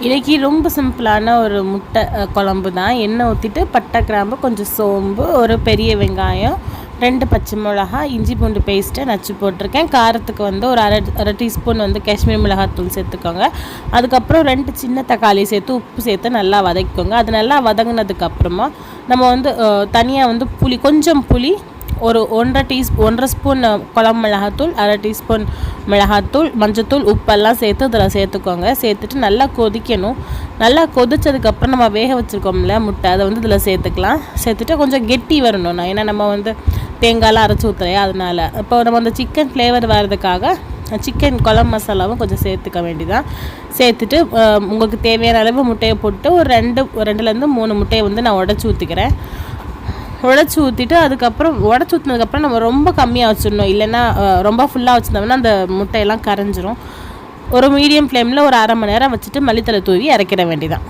இன்றைக்கி ரொம்ப சிம்பிளான ஒரு முட்டை குழம்பு தான். எண்ணெய் ஊற்றிட்டு பட்டை, கிராம்பு, கொஞ்சம் சோம்பு, ஒரு பெரிய வெங்காயம், 2 பச்சை மிளகா, இஞ்சி பூண்டு பேஸ்ட்டை நச்சு போட்டிருக்கேன். காரத்துக்கு ஒரு அரை டீஸ்பூன் காஷ்மீர் மிளகாத்தூள் சேர்த்துக்கோங்க. அதுக்கப்புறம் 2 சின்ன தக்காளி சேர்த்து உப்பு சேர்த்து நல்லா வதக்கிக்கோங்க. அது நல்லா வதங்கினதுக்கப்புறமா நம்ம தனியாக கொஞ்சம் புளி, ஒரு 1.5 ஸ்பூன் குழம்பு மிளகாத்தூள், அரை டீஸ்பூன் மிளகாத்தூள், மஞ்சத்தூள், உப்பெல்லாம் சேர்த்து இதில் சேர்த்துக்கோங்க. சேர்த்துட்டு நல்லா கொதிக்கணும். நல்லா கொதித்ததுக்கப்புறம் நம்ம வேக வச்சுருக்கோம்ல முட்டை, அதை இதில் சேர்த்துக்கலாம். சேர்த்துட்டு கொஞ்சம் கெட்டி வரணும். ஏன்னா நம்ம தேங்காயெலாம் அரைச்சி ஊற்றுலையா, அதனால் இப்போ நம்ம அந்த சிக்கன் ஃப்ளேவர் வர்றதுக்காக சிக்கன் குழம்பு மசாலாவும் கொஞ்சம் சேர்த்துக்க வேண்டியதான். சேர்த்துட்டு உங்களுக்கு தேவையான அளவு முட்டையை போட்டு ஒரு 2லேருந்து 3 முட்டையை நான் உடச்சி ஊற்றிக்கிறேன். உடச்சி ஊற்றிட்டு அதுக்கப்புறம் உடச்சி ஊற்றினதுக்கப்புறம் நம்ம ரொம்ப கம்மியாக வச்சிடணும். இல்லைன்னா ரொம்ப ஃபுல்லாக வச்சுருந்தோம்னா அந்த முட்டையெல்லாம் கரைஞ்சிரும். ஒரு மீடியம் ஃப்ளேமில் ஒரு அரை மணி நேரம் வச்சுட்டு மல்லித்தலை தூவி இறக்கிட வேண்டியதான்.